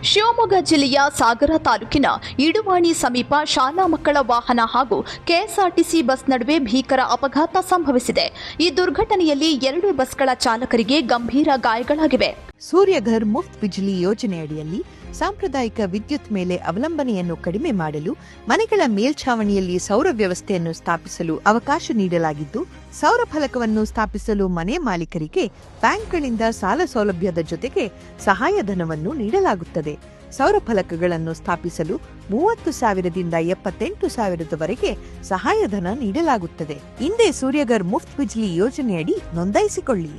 ಶಿವಮೊಗ್ಗ ಜಿಲ್ಲೆಯ ಸಾಗರ ತಾಲೂಕಿನ ಇಡುವಾಣಿ ಸಮೀಪ ಶಾಲಾ ಮಕ್ಕಳ ವಾಹನ ಹಾಗೂ ಕೆಎಸ್ಆರ್ಟಿಸಿ ಬಸ್ ನಡುವೆ ಭೀಕರ ಅಪಘಾತ ಸಂಭವಿಸಿದೆ. ಈ ದುರ್ಘಟನೆಯಲ್ಲಿ 2 ಬಸ್ಗಳ ಚಾಲಕರಿಗೆ ಗಂಭೀರ ಗಾಯಗಳಾಗಿವೆ. ಸೂರ್ಯಘರ್ ಮುಫ್ತ್ ಬಿಜ್ಲಿ ಯೋಜನೆಯಡಿಯಲ್ಲಿ ಸಾಂಪ್ರದಾಯಿಕ ವಿದ್ಯುತ್ ಮೇಲೆ ಅವಲಂಬನೆಯನ್ನು ಕಡಿಮೆ ಮಾಡಲು ಮನೆಗಳ ಮೇಲ್ಛಾವಣಿಯಲ್ಲಿ ಸೌರ ವ್ಯವಸ್ಥೆಯನ್ನು ಸ್ಥಾಪಿಸಲು ಅವಕಾಶ ನೀಡಲಾಗಿದ್ದು, ಸೌರ ಫಲಕವನ್ನು ಸ್ಥಾಪಿಸಲು ಮನೆ ಮಾಲೀಕರಿಗೆ ಬ್ಯಾಂಕ್ಗಳಿಂದ ಸಾಲ ಸೌಲಭ್ಯದ ಜೊತೆಗೆ ಸಹಾಯಧನವನ್ನು ನೀಡಲಾಗುತ್ತದೆ. ಸೌರ ಫಲಕಗಳನ್ನು ಸ್ಥಾಪಿಸಲು 30,000ದಿಂದ 78,000ವರೆಗೆ ಸಹಾಯಧನ ನೀಡಲಾಗುತ್ತದೆ. ಹಿಂದೆ ಸೂರ್ಯಘರ್ ಮುಫ್ತ್ ಬಿಜ್ಲಿ ಯೋಜನೆಯಡಿ ನೋಂದಾಯಿಸಿಕೊಳ್ಳಿ.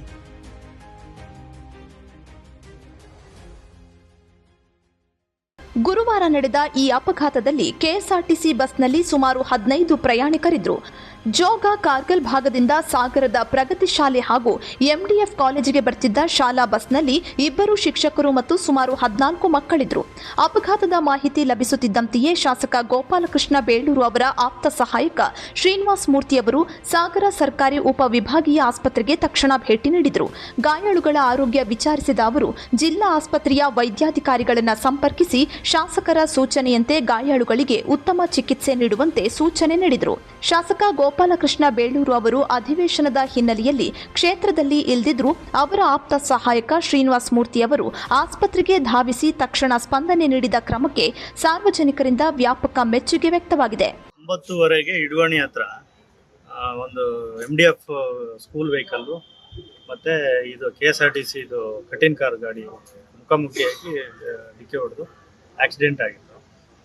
ಗುರುವಾರ ನಡೆದ ಈ ಅಪಘಾತದಲ್ಲಿ ಕೆಎಸ್ಆರ್ಟಿಸಿ ಬಸ್ನಲ್ಲಿ ಸುಮಾರು 15 ಪ್ರಯಾಣಿಕರಿದ್ದರು. ಜೋಗ ಕಾರ್ಗಲ್ ಭಾಗದಿಂದ ಸಾಗರದ ಪ್ರಗತಿ ಶಾಲೆ ಹಾಗೂ ಎಂಡಿಎಫ್ ಕಾಲೇಜಿಗೆ ಬರ್ತಿದ್ದ ಶಾಲಾ ಬಸ್ನಲ್ಲಿ 2 ಶಿಕ್ಷಕರು ಮತ್ತು ಸುಮಾರು 14 ಮಕ್ಕಳಿದ್ರು. ಅಪಘಾತದ ಮಾಹಿತಿ ಲಭಿಸುತ್ತಿದ್ದಂತೆಯೇ ಶಾಸಕ ಗೋಪಾಲಕೃಷ್ಣ ಬೇಳೂರು ಅವರ ಆಪ್ತ ಸಹಾಯಕ ಶ್ರೀನಿವಾಸ ಮೂರ್ತಿಯವರು ಸಾಗರ ಸರ್ಕಾರಿ ಉಪವಿಭಾಗೀಯ ಆಸ್ಪತ್ರೆಗೆ ತಕ್ಷಣ ಭೇಟಿ ನೀಡಿದರು. ಗಾಯಾಳುಗಳ ಆರೋಗ್ಯ ವಿಚಾರಿಸಿದ ಅವರು ಜಿಲ್ಲಾ ಆಸ್ಪತ್ರೆಯ ವೈದ್ಯಾಧಿಕಾರಿಗಳನ್ನು ಸಂಪರ್ಕಿಸಿ ಶಾಸಕರ ಸೂಚನೆಯಂತೆ ಗಾಯಾಳುಗಳಿಗೆ ಉತ್ತಮ ಚಿಕಿತ್ಸೆ ನೀಡುವಂತೆ ಸೂಚನೆ ನೀಡಿದರು. ಶಾಸಕ ಗೋಪಾಲಕೃಷ್ಣ ಬೇಳೂರು ಅವರು ಅಧಿವೇಶನದ ಹಿನ್ನೆಲೆಯಲ್ಲಿ ಕ್ಷೇತ್ರದಲ್ಲಿ ಇಲ್ದಿದ್ರು ಅವರ ಆಪ್ತ ಸಹಾಯಕ ಶ್ರೀನಿವಾಸ ಮೂರ್ತಿ ಅವರು ಆಸ್ಪತ್ರೆಗೆ ಧಾವಿಸಿ ತಕ್ಷಣ ಸ್ಪಂದನೆ ನೀಡಿದ ಕ್ರಮಕ್ಕೆ ಸಾರ್ವಜನಿಕರಿಂದ ವ್ಯಾಪಕ ಮೆಚ್ಚುಗೆ ವ್ಯಕ್ತವಾಗಿದೆ. 9:30ಗೆ ಇಡುವಾಣಿ ಹತ್ರ ಒಂದು ಎಂಡಿಎಫ್ ಸ್ಕೂಲ್ ವೆಹಿಕಲ್ ಮತ್ತೆ ಇದು ಕೆಎಸ್ಆರ್ಟಿಸಿ ಇದು ಕಠಿಣ ಕಾರ್ ಗಾಡಿ ಮುಖಾಮುಖಿಯಾಗಿ ಡಿಕ್ಕಿ ಹೊಡೆದು ಆಕ್ಸಿಡೆಂಟ್ ಆಗಿತ್ತು.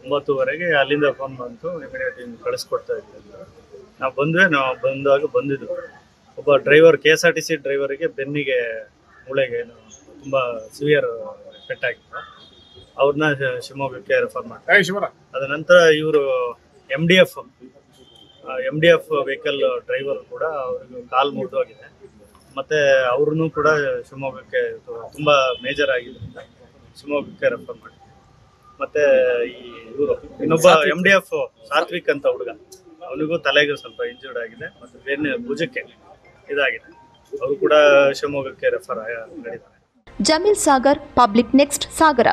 9:30ಗೆ ಅಲ್ಲಿಂದ ಫೋನ್ ಬಂತು, ಇಮಿಡಿಯೇಟ್ ಕಳಿಸ್ಕೊಡ್ತಾ ಇದ್ವಿ. ನಾವು ಬಂದಿದ್ದು ಒಬ್ಬ ಡ್ರೈವರ್ ಕೆಎಸ್ಆರ್ಟಿಸಿ ಡ್ರೈವರಿಗೆ ಬೆನ್ನಿಗೆ ಮೂಳೆಗೆ ತುಂಬ ಸಿವಿಯರ್ ಪೆಟ್ಟಾಗಿತ್ತು. ಅವ್ರನ್ನ ಶಿವಮೊಗ್ಗಕ್ಕೆ ರೆಫರ್ ಮಾಡ್ತಾರೆ. ಅದ ನಂತರ ಇವರು M D F vehicle driver ಕೂಡ ಅವ್ರಿಗೆ ಕಾಲು ಮುರಿದೋಗಿದೆ. ಮತ್ತೆ ಅವ್ರನ್ನೂ ಕೂಡ ಶಿವಮೊಗ್ಗಕ್ಕೆ ತುಂಬ ಮೇಜರ್ ಆಗಿದ್ದರಿಂದ ಶಿವಮೊಗ್ಗಕ್ಕೆ ರೆಫರ್ ಮಾಡಿ. ಮತ್ತೆ ಇವರು ಇನ್ನೊಬ್ಬ MDF ಸಾತ್ವಿಕ್ ಅಂತ ಹುಡುಗ, ಅವನಿಗೂ ತಲೆಗೆ ಸ್ವಲ್ಪ ಇಂಜರ್ಡ್ ಆಗಿದೆ ಮತ್ತು ಬೆನ್ನು ಭುಜಕ್ಕೆ ಇದಾಗಿದೆ. ಅವರು ಕೂಡ ಶಿವಮೊಗ್ಗಕ್ಕೆ ರೆಫರ್ ಮಾಡಿದ್ದಾರೆ. ಜಮೀಲ್ ಸಾಗರ್, ಪಬ್ಲಿಕ್ ನೆಕ್ಸ್ಟ್, ಸಾಗರ.